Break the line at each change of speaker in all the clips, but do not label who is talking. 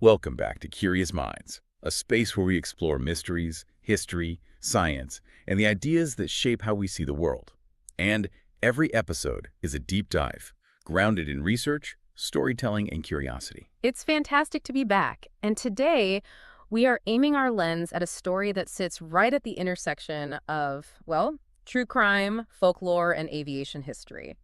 Welcome back to Curious Minds, a space where we explore mysteries, history, science, and the ideas that shape how we see the world. And every episode is a deep dive, grounded in research, storytelling, and curiosity.
It's fantastic to be back, and today we are aiming our lens at a story that sits right at the intersection of, well, true crime, folklore, and aviation history.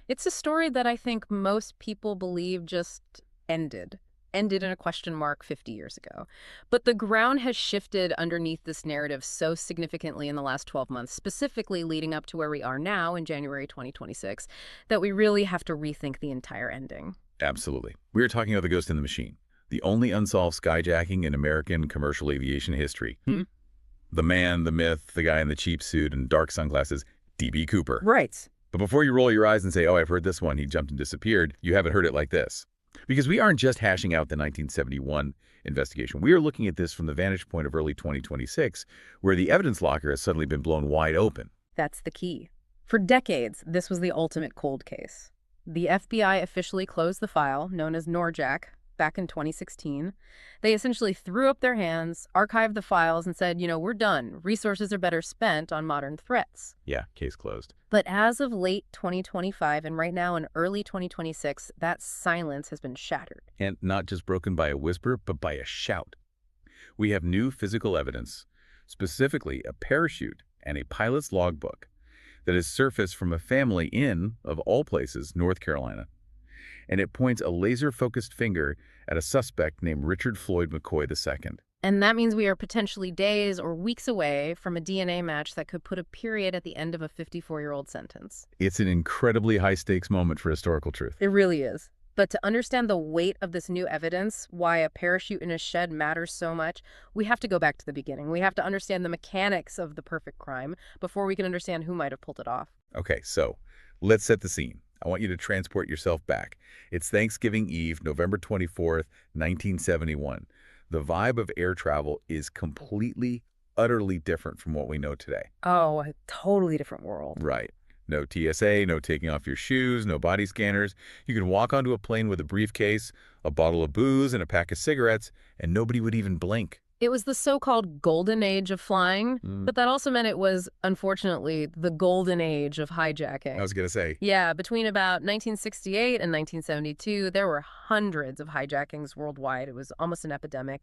It's a story that I think most people believe just ended in a question mark 50 years ago. But the ground has shifted underneath this narrative so significantly in the last 12 months, specifically leading up to where we are now in January 2026, that we really have to rethink the entire ending.
Absolutely. We are talking about the Ghost in the Machine, the only unsolved skyjacking in American commercial aviation history. The man, the myth, the guy in the cheap suit and dark sunglasses, D.B. Cooper.
Right.
But before you roll your eyes and say, oh, I've heard this one, he jumped and disappeared, you haven't heard it like this. Because we aren't just hashing out the 1971 investigation. We are looking at this from the vantage point of early 2026, where the evidence locker has suddenly been blown wide open.
That's the key. For decades, this was the ultimate cold case. The FBI officially closed the file, known as NORJAC, back in 2016. They essentially threw up their hands, archived the files, and said, we're done. Resources are better spent on modern threats.
Yeah, case closed.
But as of late 2025 and right now in early 2026, that silence has been shattered.
And not just broken by a whisper, but by a shout. We have new physical evidence, specifically a parachute and a pilot's logbook that has surfaced from a family in, of all places, North Carolina. And it points a laser-focused finger at a suspect named Richard Floyd McCoy II.
And that means we are potentially days or weeks away from a DNA match that could put a period at the end of a 54-year-old sentence.
It's an incredibly high-stakes moment for historical truth.
It really is. But to understand the weight of this new evidence, why a parachute in a shed matters so much, we have to go back to the beginning. We have to understand the mechanics of the perfect crime before we can understand who might have pulled it off.
Okay, so let's set the scene. I want you to transport yourself back. It's Thanksgiving Eve, November 24th, 1971. The vibe of air travel is completely, utterly different from what we know today.
Oh, a totally different world.
Right. No TSA, no taking off your shoes, no body scanners. You can walk onto a plane with a briefcase, a bottle of booze, and a pack of cigarettes, and nobody would even blink.
It was the so-called golden age of flying, but that also meant it was, unfortunately, the golden age of hijacking.
I was going to say.
Yeah, between about 1968 and 1972, there were hundreds of hijackings worldwide. It was almost an epidemic.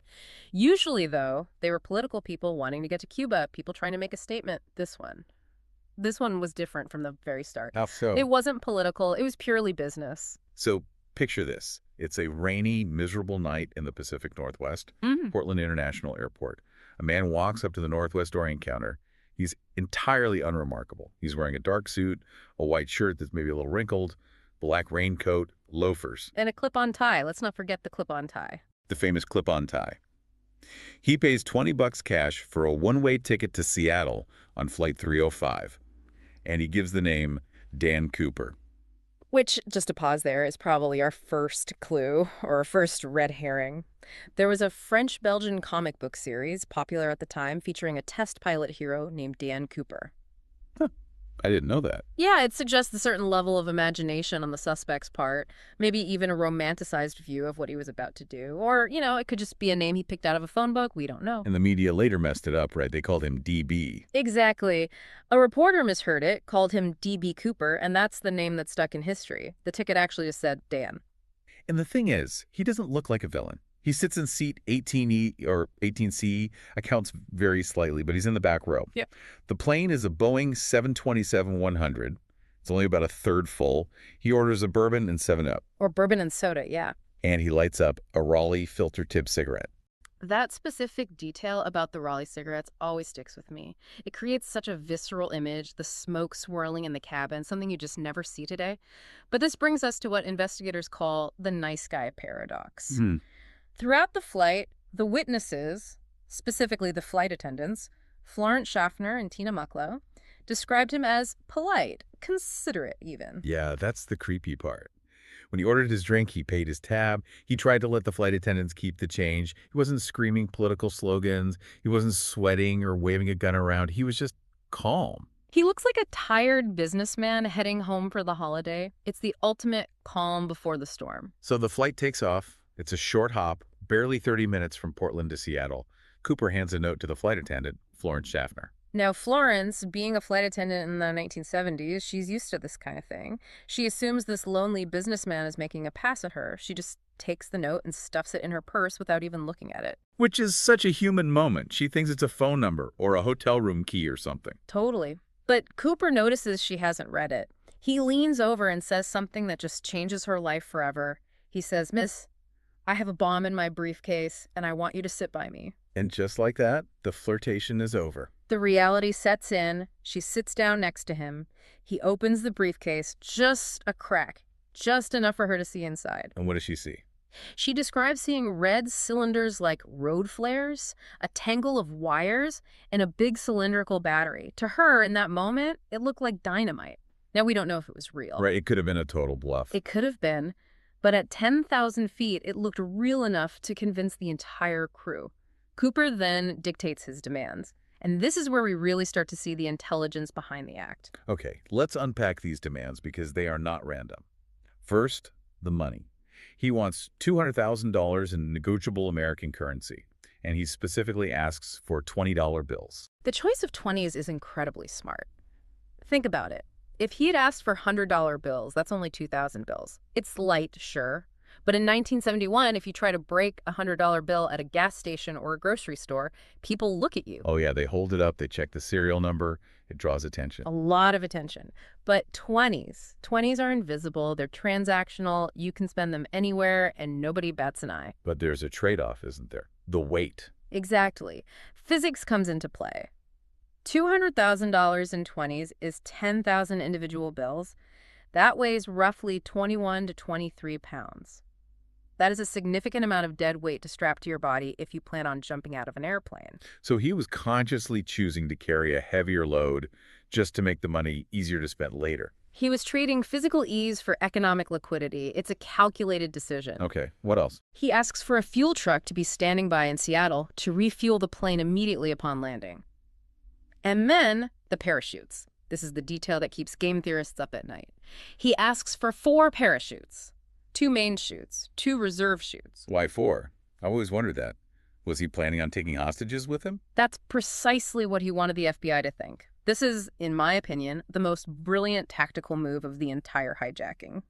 Usually, though, they were political people wanting to get to Cuba, people trying to make a statement. This one was different from the very start.
How so?
It wasn't political. It was purely business.
So picture this. It's a rainy, miserable night in the Pacific Northwest, Portland International Airport. A man walks up to the Northwest Orient counter. He's entirely unremarkable. He's wearing a dark suit, a white shirt that's maybe a little wrinkled, black raincoat, loafers.
And a clip-on tie. Let's not forget the clip-on tie.
The famous clip-on tie. He pays $20 cash for a one-way ticket to Seattle on Flight 305. And he gives the name Dan Cooper.
Which, just to pause there, is probably our first clue, or our first red herring. There was a French-Belgian comic book series, popular at the time, featuring a test pilot hero named Dan Cooper.
Huh. I didn't know that.
Yeah, it suggests a certain level of imagination on the suspect's part, maybe even a romanticized view of what he was about to do. Or, it could just be a name he picked out of a phone book. We don't know.
And the media later messed it up, right? They called him DB.
Exactly. A reporter misheard it, called him DB Cooper, and that's the name that stuck in history. The ticket actually just said Dan.
And the thing is, he doesn't look like a villain. He sits in seat 18E or 18C, accounts vary slightly, but he's in the back row.
Yeah.
The plane is a Boeing 727-100. It's only about a third full. He orders a bourbon and 7-Up.
Or bourbon and soda, yeah.
And he lights up a Raleigh filter tip cigarette.
That specific detail about the Raleigh cigarettes always sticks with me. It creates such a visceral image, the smoke swirling in the cabin, something you just never see today. But this brings us to what investigators call the nice guy paradox. Throughout the flight, the witnesses, specifically the flight attendants, Florence Schaffner and Tina Mucklow, described him as polite, considerate even.
Yeah, that's the creepy part. When he ordered his drink, he paid his tab. He tried to let the flight attendants keep the change. He wasn't screaming political slogans. He wasn't sweating or waving a gun around. He was just calm.
He looks like a tired businessman heading home for the holiday. It's the ultimate calm before the storm.
So the flight takes off. It's a short hop, Barely 30 minutes from Portland to Seattle, Cooper hands a note to the flight attendant, Florence Schaffner.
Now, Florence, being a flight attendant in the 1970s, she's used to this kind of thing. She assumes this lonely businessman is making a pass at her. She just takes the note and stuffs it in her purse without even looking at it.
Which is such a human moment. She thinks it's a phone number or a hotel room key or something.
Totally. But Cooper notices she hasn't read it. He leans over and says something that just changes her life forever. He says, "Miss, I have a bomb in my briefcase, and I want you to sit by me."
And just like that, the flirtation is over.
The reality sets in. She sits down next to him. He opens the briefcase, just a crack, just enough for her to see inside.
And what does she see?
She describes seeing red cylinders like road flares, a tangle of wires, and a big cylindrical battery. To her, in that moment, it looked like dynamite. Now, we don't know if it was real.
Right, it could have been a total bluff.
It could have been, but at 10,000 feet, it looked real enough to convince the entire crew. Cooper then dictates his demands. And this is where we really start to see the intelligence behind the act.
Okay, let's unpack these demands because they are not random. First, the money. He wants $200,000 in negotiable American currency, and he specifically asks for $20 bills.
The choice of 20s is incredibly smart. Think about it. If he had asked for $100 bills, that's only 2,000 bills. It's light, sure. But in 1971, if you try to break a $100 bill at a gas station or a grocery store, people look at you.
Oh yeah, they hold it up, they check the serial number, it draws attention.
A lot of attention. But 20s are invisible, they're transactional, you can spend them anywhere, and nobody bats an eye.
But there's a trade-off, isn't there? The weight.
Exactly. Physics comes into play. $200,000 in 20s is 10,000 individual bills. That weighs roughly 21 to 23 pounds. That is a significant amount of dead weight to strap to your body if you plan on jumping out of an airplane.
So he was consciously choosing to carry a heavier load just to make the money easier to spend later.
He was trading physical ease for economic liquidity. It's a calculated decision.
Okay, what else?
He asks for a fuel truck to be standing by in Seattle to refuel the plane immediately upon landing. And then the parachutes. This is the detail that keeps game theorists up at night. He asks for 4 parachutes. 2 main chutes, 2 reserve chutes.
Why 4? I always wondered that. Was he planning on taking hostages with him?
That's precisely what he wanted the FBI to think. This is, in my opinion, the most brilliant tactical move of the entire hijacking.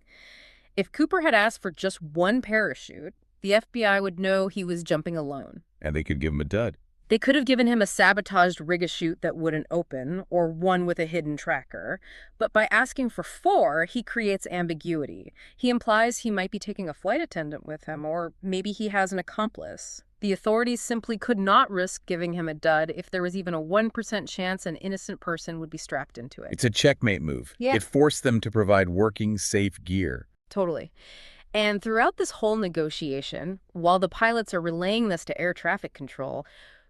If Cooper had asked for just 1 parachute, the FBI would know he was jumping alone.
And they could give him a dud.
They could have given him a sabotaged rig-a-chute that wouldn't open, or one with a hidden tracker. But by asking for 4, he creates ambiguity. He implies he might be taking a flight attendant with him, or maybe he has an accomplice. The authorities simply could not risk giving him a dud if there was even a 1% chance an innocent person would be strapped into it.
It's a checkmate move.
Yeah.
It forced them to provide working, safe gear.
Totally. And throughout this whole negotiation, while the pilots are relaying this to air traffic control,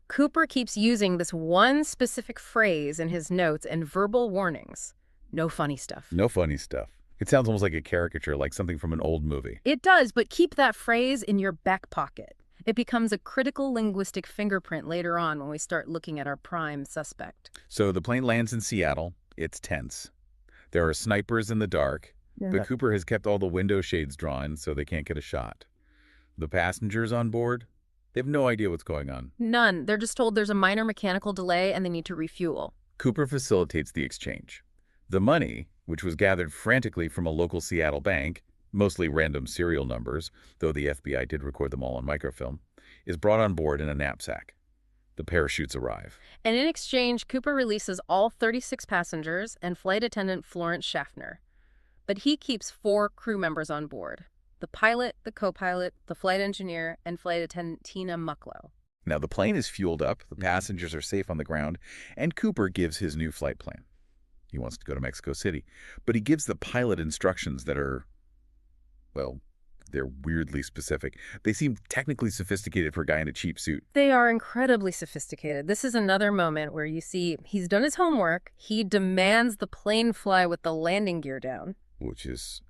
Cooper keeps using this one specific phrase in his notes and verbal warnings. No funny stuff.
No funny stuff. It sounds almost like a caricature, like something from an old movie.
It does, but keep that phrase in your back pocket. It becomes a critical linguistic fingerprint later on when we start looking at our prime suspect.
So the plane lands in Seattle. It's tense. There are snipers in the dark, but Cooper has kept all the window shades drawn so they can't get a shot. The passengers on board, they have no idea what's going on.
None. They're just told there's a minor mechanical delay and they need to refuel.
Cooper facilitates the exchange. The money, which was gathered frantically from a local Seattle bank, mostly random serial numbers, though the FBI did record them all on microfilm, is brought on board in a knapsack. The parachutes arrive.
And in exchange, Cooper releases all 36 passengers and flight attendant Florence Schaffner. But he keeps 4 crew members on board. The pilot, the co-pilot, the flight engineer, and flight attendant Tina Mucklow.
Now the plane is fueled up, the passengers are safe on the ground, and Cooper gives his new flight plan. He wants to go to Mexico City, but he gives the pilot instructions that are, well, they're weirdly specific. They seem technically sophisticated for a guy in a cheap suit.
They are incredibly sophisticated. This is another moment where you see he's done his homework. He demands the plane fly with the landing gear down.
Which is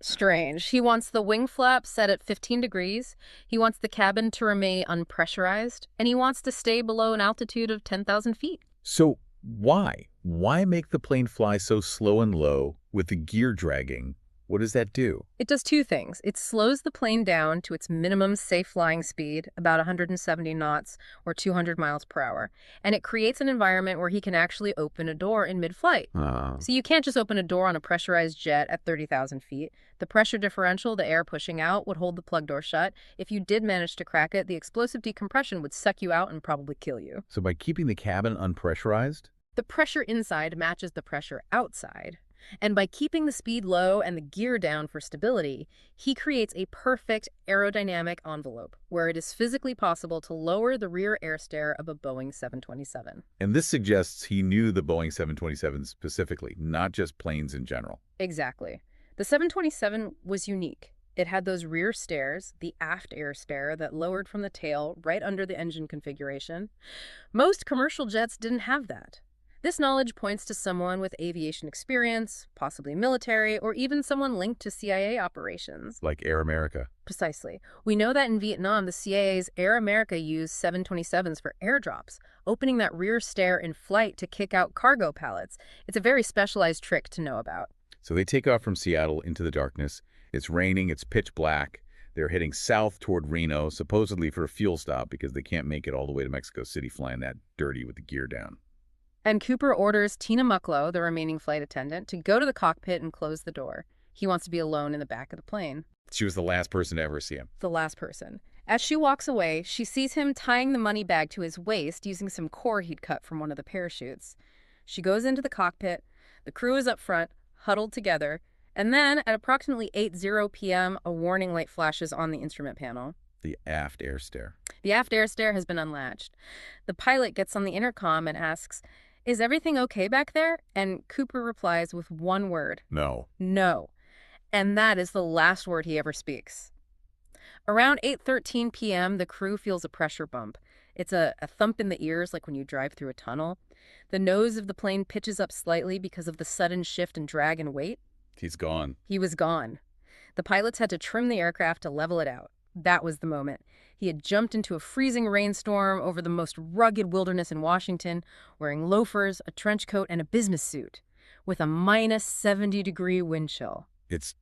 strange. He wants the wing flap set at 15 degrees. He wants the cabin to remain unpressurized. And he wants to stay below an altitude of 10,000 feet.
So why? Why make the plane fly so slow and low with the gear dragging What does that do?
It does two things. It slows the plane down to its minimum safe flying speed, about 170 knots or 200 miles per hour, and it creates an environment where he can actually open a door in mid-flight.
Uh,
So you can't just open a door on a pressurized jet at 30,000 feet. The pressure differential, the air pushing out, would hold the plug door shut. If you did manage to crack it, the explosive decompression would suck you out and probably kill you.
so by keeping the cabin unpressurized?
The pressure inside matches the pressure outside. And by keeping the speed low and the gear down for stability, he creates a perfect aerodynamic envelope where it is physically possible to lower the rear air stair of a Boeing 727.
And this suggests he knew the Boeing 727 specifically, not just planes in general.
Exactly. The 727 was unique. It had those rear stairs, the aft air stair that lowered from the tail right under the engine configuration. Most commercial jets didn't have that. This knowledge points to someone with aviation experience, possibly military, or even someone linked to CIA operations.
Like Air America.
Precisely. We know that in Vietnam, the CIA's Air America used 727s for airdrops, opening that rear stair in flight to kick out cargo pallets. It's a very specialized trick to know about.
So they take off from Seattle into the darkness. It's raining, it's pitch black. They're heading south toward Reno, supposedly for a fuel stop because they can't make it all the way to Mexico City flying that dirty with the gear down.
And Cooper orders Tina Mucklow, the remaining flight attendant, to go to the cockpit and close the door. He wants to be alone in the back of the plane.
She was the last person to ever see him.
The last person. As she walks away, she sees him tying the money bag to his waist using some cord he'd cut from one of the parachutes. She goes into the cockpit. The crew is up front, huddled together. And then, at approximately 8:00 p.m., a warning light flashes on the instrument panel.
The aft air stair.
The aft air stair has been unlatched. The pilot gets on the intercom and asks, "Is everything okay back there?" And Cooper replies with one word.
No.
No. And that is the last word he ever speaks. Around 8:13 p.m., the crew feels a pressure bump. It's a thump in the ears like when you drive through a tunnel. The nose of the plane pitches up slightly because of the sudden shift in drag and weight.
He's gone.
He was gone. The pilots had to trim the aircraft to level it out. That was the moment. He had jumped into a freezing rainstorm over the most rugged wilderness in Washington, wearing loafers, a trench coat, and a business suit, with a minus 70-degree wind chill.
It's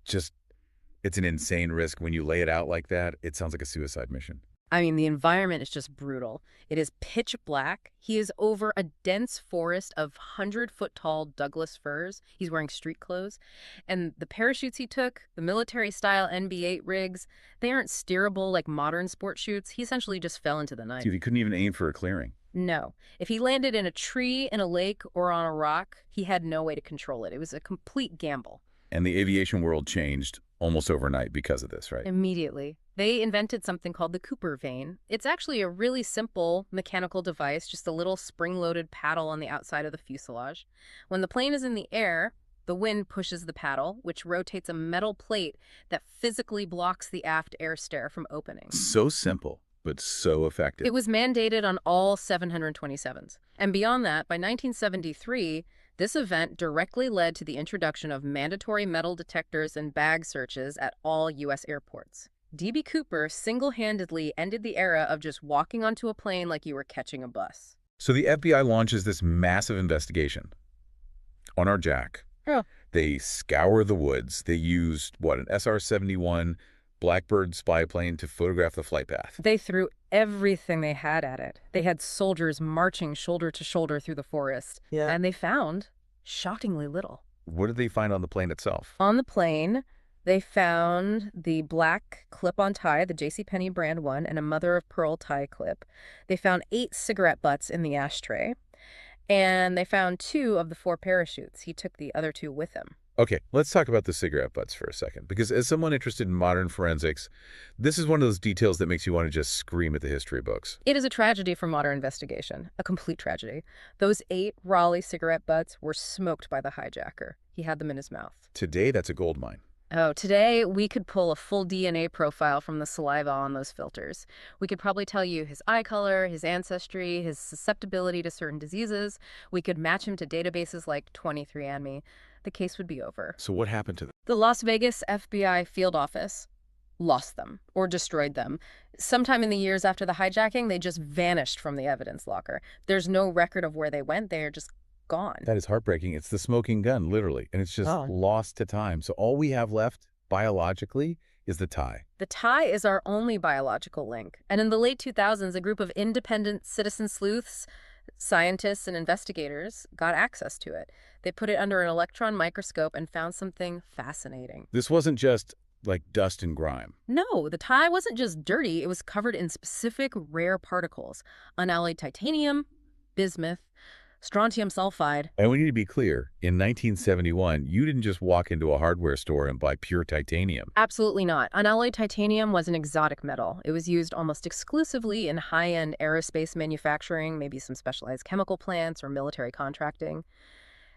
an insane risk. When you lay it out like that, it sounds like a suicide mission.
I mean, the environment is just brutal. It is pitch black. He is over a dense forest of 100-foot-tall Douglas firs. He's wearing street clothes. And the parachutes he took, the military-style NB-8 rigs, they aren't steerable like modern sport chutes. He essentially just fell into the night.
Dude, he couldn't even aim for a clearing.
No. If he landed in a tree, in a lake, or on a rock, he had no way to control it. It was a complete gamble.
And the aviation world changed almost overnight because of this, right?
Immediately. They invented something called the Cooper vane. It's actually a really simple mechanical device, just a little spring-loaded paddle on the outside of the fuselage. When the plane is in the air, the wind pushes the paddle, which rotates a metal plate that physically blocks the aft air stair from opening.
So simple, but so effective.
It was mandated on all 727s. And beyond that, by 1973, this event directly led to the introduction of mandatory metal detectors and bag searches at all U.S. airports. D.B. Cooper single-handedly ended the era of just walking onto a plane like you were catching a bus.
So the FBI launches this massive investigation on our Jack.
Yeah.
They scour the woods. They used, an SR-71 Blackbird spy plane to photograph the flight path.
They threw everything they had at it. They had soldiers marching shoulder to shoulder through the forest.
Yeah.
And they found shockingly little.
What did they find on the plane itself?
On the plane, they found the black clip-on tie, the JCPenney brand one, and a mother-of-pearl tie clip. They found 8 cigarette butts in the ashtray. And they found 2 of the 4 parachutes. He took the other 2 with him.
Okay, let's talk about the cigarette butts for a second, because as someone interested in modern forensics, this is one of those details that makes you want to just scream at the history books.
It is a tragedy for modern investigation, a complete tragedy. Those 8 Raleigh cigarette butts were smoked by the hijacker. He had them in his mouth.
Today, that's a gold mine.
Oh, today we could pull a full DNA profile from the saliva on those filters. We could probably tell you his eye color, his ancestry, his susceptibility to certain diseases. We could match him to databases like 23andMe. The case would be over.
So what happened to them?
The Las Vegas FBI field office lost them or destroyed them. Sometime in the years after the hijacking, they just vanished from the evidence locker. There's no record of where they went. They are just gone.
That is heartbreaking. It's the smoking gun, literally, and it's just
Oh.
lost to time. So all we have left, biologically, is the tie.
The tie is our only biological link. And in the late 2000s, a group of independent citizen sleuths, scientists, and investigators got access to it. They put it under an electron microscope and found something fascinating.
This wasn't just like dust and grime.
No, the tie wasn't just dirty, it was covered in specific rare particles: unalloyed titanium, bismuth, strontium sulfide.
And we need to be clear, in 1971, you didn't just walk into a hardware store and buy pure titanium.
Absolutely not. Unalloyed titanium was an exotic metal. It was used almost exclusively in high-end aerospace manufacturing, maybe some specialized chemical plants or military contracting.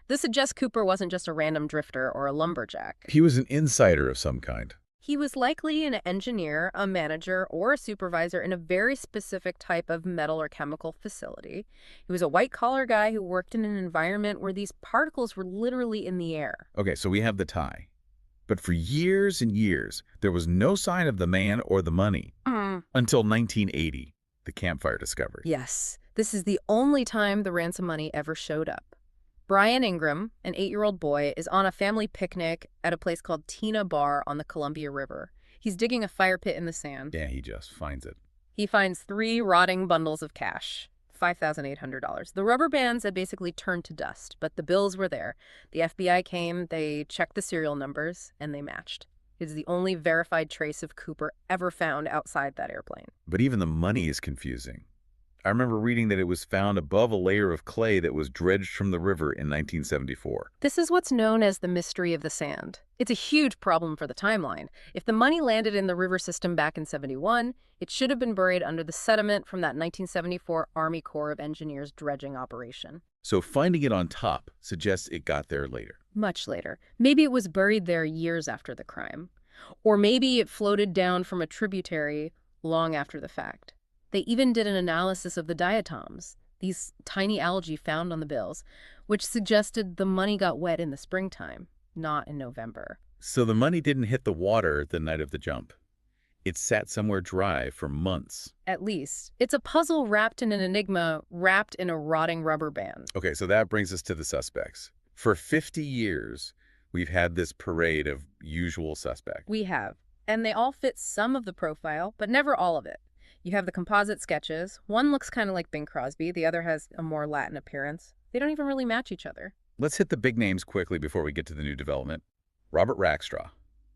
This suggests Cooper wasn't just a random drifter or a lumberjack.
He was an insider of some kind.
He was likely an engineer, a manager, or a supervisor in a very specific type of metal or chemical facility. He was a white-collar guy who worked in an environment where these particles were literally in the air.
Okay, so we have the tie. But for years and years, there was no sign of the man or the money. Until 1980, the campfire discovery.
Yes, this is the only time the ransom money ever showed up. Brian Ingram, an 8-year-old boy, is on a family picnic at a place called Tina Bar on the Columbia River. He's digging a fire pit in the sand.
Yeah, he just finds it.
He finds 3 rotting bundles of cash, $5,800. The rubber bands had basically turned to dust, but the bills were there. The FBI came, they checked the serial numbers, and they matched. It is the only verified trace of Cooper ever found outside that airplane.
But even the money is confusing. I remember reading that it was found above a layer of clay that was dredged from the river in 1974.
This is what's known as the mystery of the sand. It's a huge problem for the timeline. If the money landed in the river system back in '71, it should have been buried under the sediment from that 1974 Army Corps of Engineers dredging operation.
So finding it on top suggests it got there later.
Much later. Maybe it was buried there years after the crime. Or maybe it floated down from a tributary long after the fact. They even did an analysis of the diatoms, these tiny algae found on the bills, which suggested the money got wet in the springtime, not in November.
So the money didn't hit the water the night of the jump. It sat somewhere dry for months.
At least. It's a puzzle wrapped in an enigma, wrapped in a rotting rubber band.
Okay, so that brings us to the suspects. For 50 years, we've had this parade of usual suspects.
We have. And they all fit some of the profile, but never all of it. You have the composite sketches. One looks kind of like Bing Crosby. The other has a more Latin appearance. They don't even really match each other.
Let's hit the big names quickly before we get to the new development. Robert Rackstraw.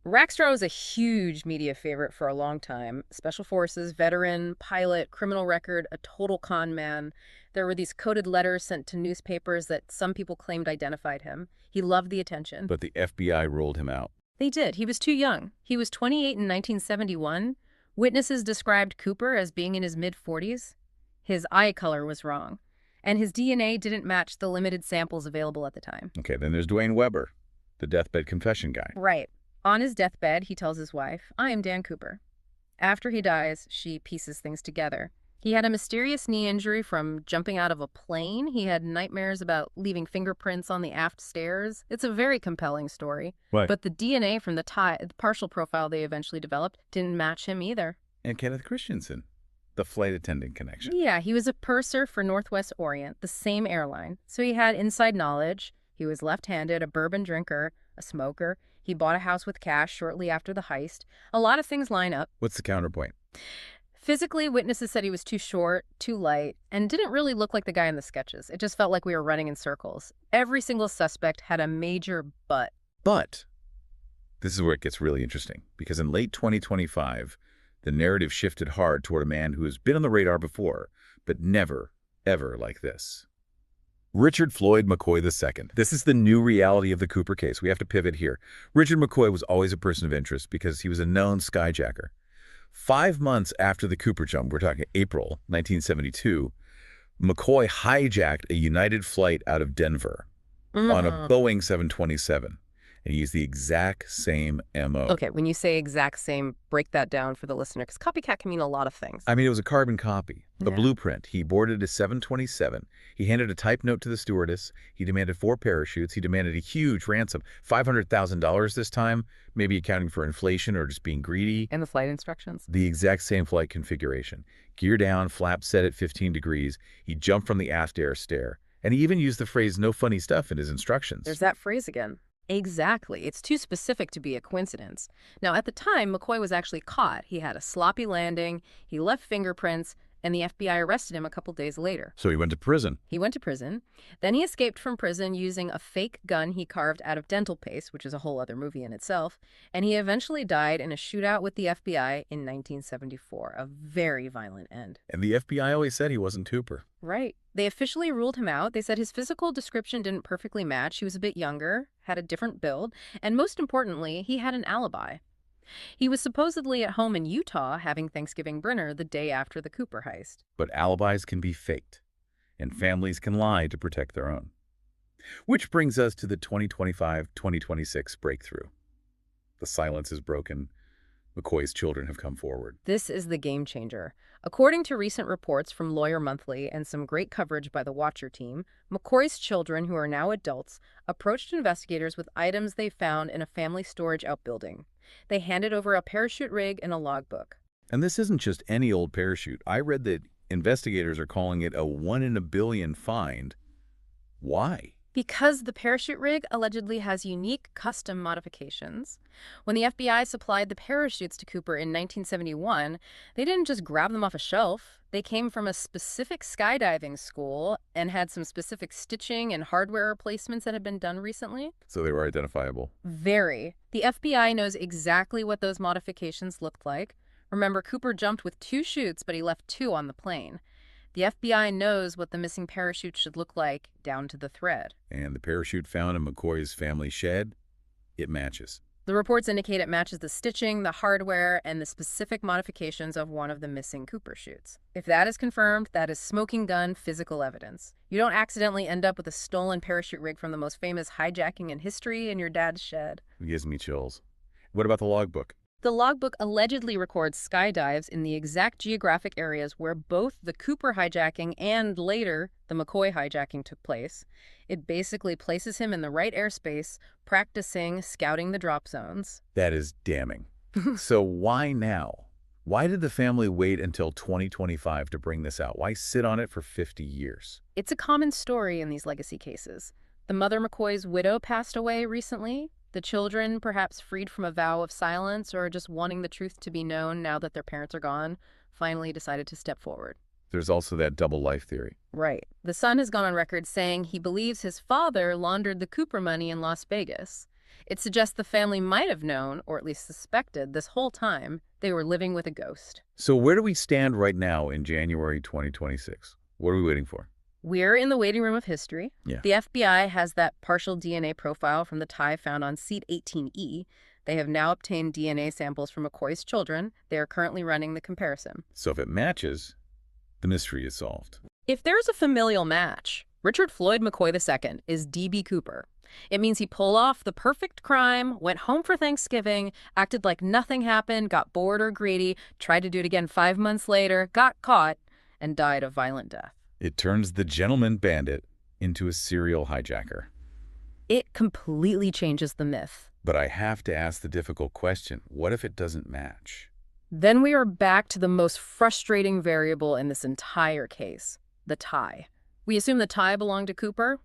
Rackstraw was a huge media favorite for a long time. Special Forces, veteran, pilot, criminal record, a total con man. There were these coded letters sent to newspapers that some people claimed identified him. He loved the attention.
But the FBI ruled him out.
They did. He was too young. He was 28 in 1971. Witnesses described Cooper as being in his mid-40s. His eye color was wrong, and his DNA didn't match the limited samples available at the time.
Okay, then there's Dwayne Weber, the deathbed confession guy.
Right. On his deathbed, he tells his wife, "I am Dan Cooper." After he dies, she pieces things together. He had a mysterious knee injury from jumping out of a plane. He had nightmares about leaving fingerprints on the aft stairs. It's a very compelling story.
Right.
But the DNA from the partial profile they eventually developed didn't match him either.
And Kenneth Christensen, the flight attendant connection.
Yeah, he was a purser for Northwest Orient, the same airline. So he had inside knowledge. He was left-handed, a bourbon drinker, a smoker. He bought a house with cash shortly after the heist. A lot of things line up.
What's the counterpoint?
Physically, witnesses said he was too short, too light, and didn't really look like the guy in the sketches. It just felt like we were running in circles. Every single suspect had a major but.
But this is where it gets really interesting, because in late 2025, the narrative shifted hard toward a man who has been on the radar before, but never, ever like this. Richard Floyd McCoy II. This is the new reality of the Cooper case. We have to pivot here. Richard McCoy was always a person of interest because he was a known skyjacker. 5 months after the Cooper jump, we're talking April 1972, McCoy hijacked a United flight out of Denver on a Boeing 727. And he used the exact same MO.
Okay, when you say exact same, break that down for the listener, because copycat can mean a lot of things.
I mean, it was a carbon copy, a
Yeah.
blueprint. He boarded a 727. He handed a typed note to the stewardess. He demanded 4 parachutes. He demanded a huge ransom, $500,000 this time, maybe accounting for inflation or just being greedy.
And the flight instructions?
The exact same flight configuration. Gear down, flaps set at 15 degrees. He jumped from the aft air stair. And he even used the phrase "no funny stuff" in his instructions.
There's that phrase again. Exactly. It's too specific to be a coincidence. Now, at the time, McCoy was actually caught. He had a sloppy landing, he left fingerprints, and the FBI arrested him a couple days later.
So he went to prison.
He went to prison. Then he escaped from prison using a fake gun he carved out of dental paste, which is a whole other movie in itself. And he eventually died in a shootout with the FBI in 1974. A very violent end.
And the FBI always said he wasn't Cooper.
Right. They officially ruled him out. They said his physical description didn't perfectly match. He was a bit younger, had a different build, and most importantly, he had an alibi. He was supposedly at home in Utah having Thanksgiving dinner the day after the Cooper heist.
But alibis can be faked, and families can lie to protect their own. Which brings us to the 2025-2026 breakthrough. The silence is broken. McCoy's children have come forward.
This is the game changer. According to recent reports from Lawyer Monthly and some great coverage by the Watcher team, McCoy's children, who are now adults, approached investigators with items they found in a family storage outbuilding. They handed over a parachute rig and a logbook.
And this isn't just any old parachute. I read that investigators are calling it a 1 in a billion find. Why?
Because the parachute rig allegedly has unique custom modifications. When the FBI supplied the parachutes to Cooper in 1971, they didn't just grab them off a shelf. They came from a specific skydiving school and had some specific stitching and hardware replacements that had been done recently.
So they were identifiable.
Very. The FBI knows exactly what those modifications looked like. Remember, Cooper jumped with 2 chutes, but he left 2 on the plane. The FBI knows what the missing parachute should look like down to the thread.
And the parachute found in McCoy's family shed, it matches.
The reports indicate it matches the stitching, the hardware, and the specific modifications of one of the missing Cooper chutes. If that is confirmed, that is smoking gun physical evidence. You don't accidentally end up with a stolen parachute rig from the most famous hijacking in history in your dad's shed.
It gives me chills. What about the logbook?
The logbook allegedly records skydives in the exact geographic areas where both the Cooper hijacking and later the McCoy hijacking took place. It basically places him in the right airspace, practicing scouting the drop zones.
That is damning. So why now? Why did the family wait until 2025 to bring this out? Why sit on it for 50 years?
It's a common story in these legacy cases. The mother McCoy's widow passed away recently. The children, perhaps freed from a vow of silence or just wanting the truth to be known now that their parents are gone, finally decided to step forward.
There's also that double life theory.
Right. The son has gone on record saying he believes his father laundered the Cooper money in Las Vegas. It suggests the family might have known, or at least suspected, this whole time they were living with a ghost.
So where do we stand right now in January 2026? What are we waiting for?
We're in the waiting room of history.
Yeah.
The FBI has that partial DNA profile from the tie found on seat 18E. They have now obtained DNA samples from McCoy's children. They are currently running the comparison.
So if it matches, the mystery is solved.
If there's a familial match, Richard Floyd McCoy II is D.B. Cooper. It means he pulled off the perfect crime, went home for Thanksgiving, acted like nothing happened, got bored or greedy, tried to do it again 5 months later, got caught, and died a violent death.
It turns the gentleman bandit into a serial hijacker.
It completely changes the myth.
But I have to ask the difficult question, what if it doesn't match?
Then we are back to the most frustrating variable in this entire case, the tie. We assume the tie belonged to Cooper,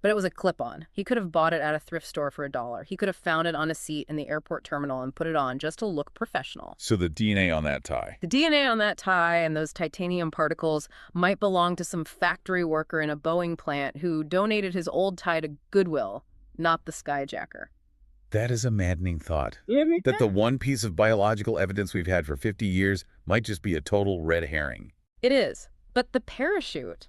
but it was a clip-on. He could have bought it at a thrift store for $1. He could have found it on a seat in the airport terminal and put it on just to look professional.
So the DNA on that tie.
The DNA on that tie and those titanium particles might belong to some factory worker in a Boeing plant who donated his old tie to Goodwill, not the skyjacker.
That is a maddening thought. That the one piece of biological evidence we've had for 50 years might just be a total red herring.
It is. But the parachute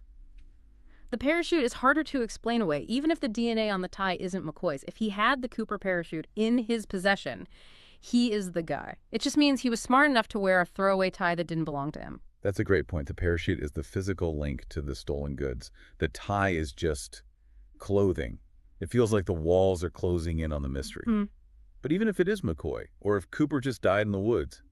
is harder to explain away, even if the DNA on the tie isn't McCoy's. If he had the Cooper parachute in his possession, he is the guy. It just means he was smart enough to wear a throwaway tie that didn't belong to him.
That's a great point. The parachute is the physical link to the stolen goods. The tie is just clothing. It feels like the walls are closing in on the mystery. But even if it is McCoy, or if Cooper just died in the woods,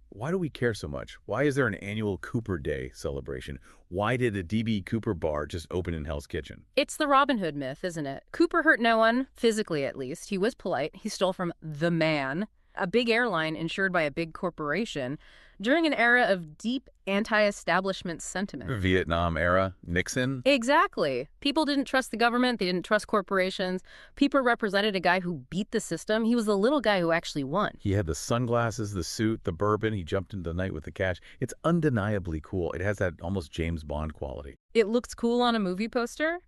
why do we care so much? Why is there an annual Cooper Day celebration? Why did a D.B. Cooper bar just open in Hell's Kitchen?
It's the Robin Hood myth, isn't it? Cooper hurt no one, physically at least. He was polite. He stole from the man, a big airline insured by a big corporation. during an era of deep anti-establishment sentiment.
Vietnam era, Nixon.
Exactly. People didn't trust the government. They didn't trust corporations. People represented a guy who beat the system. He was the little guy who actually won.
He had the sunglasses, the suit, the bourbon. He jumped into the night with the cash. It's undeniably cool. It has that almost James Bond quality.
It looks cool on a movie poster,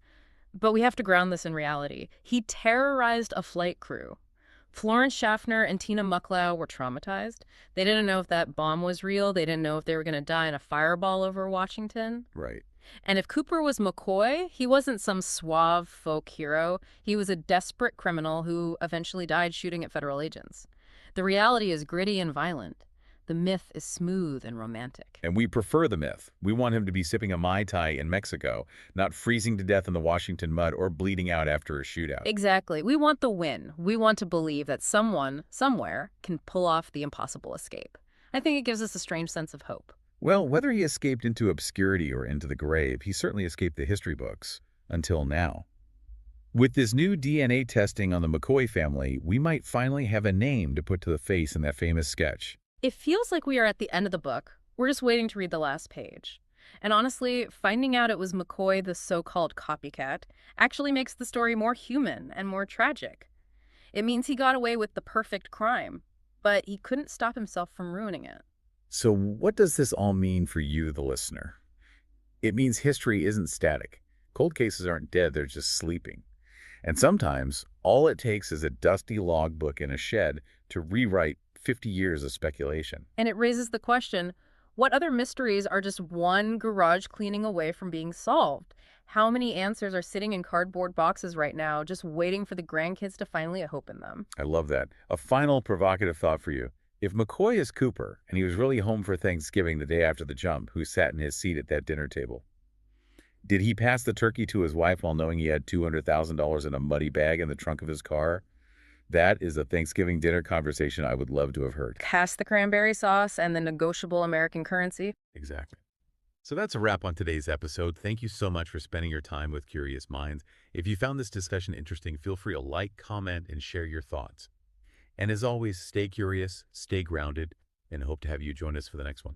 but we have to ground this in reality. He terrorized a flight crew. Florence Schaffner and Tina Mucklow were traumatized. They didn't know if that bomb was real. They didn't know if they were going to die in a fireball over Washington.
Right.
And if Cooper was McCoy, he wasn't some suave folk hero. He was a desperate criminal who eventually died shooting at federal agents. The reality is gritty and violent. The myth is smooth and romantic.
And we prefer the myth. We want him to be sipping a Mai Tai in Mexico, not freezing to death in the Washington mud or bleeding out after a shootout.
Exactly. We want the win. We want to believe that someone, somewhere, can pull off the impossible escape. I think it gives us a strange sense of hope.
Well, whether he escaped into obscurity or into the grave, he certainly escaped the history books. Until now. With this new DNA testing on the McCoy family, we might finally have a name to put to the face in that famous sketch.
It feels like we are at the end of the book. We're just waiting to read the last page. And honestly, finding out it was McCoy, the so-called copycat, actually makes the story more human and more tragic. It means he got away with the perfect crime, but he couldn't stop himself from ruining it.
So what does this all mean for you, the listener? It means history isn't static. Cold cases aren't dead, they're just sleeping. And sometimes, all it takes is a dusty logbook in a shed to rewrite 50 years of speculation.
And it raises the question, what other mysteries are just one garage cleaning away from being solved? How many answers are sitting in cardboard boxes right now, just waiting for the grandkids to finally open them?
I love that. A final provocative thought for you. If McCoy is Cooper, and he was really home for Thanksgiving the day after the jump, who sat in his seat at that dinner table, did he pass the turkey to his wife while knowing he had $200,000 in a muddy bag in the trunk of his car? That is a Thanksgiving dinner conversation I would love to have heard.
Pass the cranberry sauce and the negotiable American currency.
Exactly. So that's a wrap on today's episode. Thank you so much for spending your time with Curious Minds. If you found this discussion interesting, feel free to like, comment, and share your thoughts. And as always, stay curious, stay grounded, and hope to have you join us for the next one.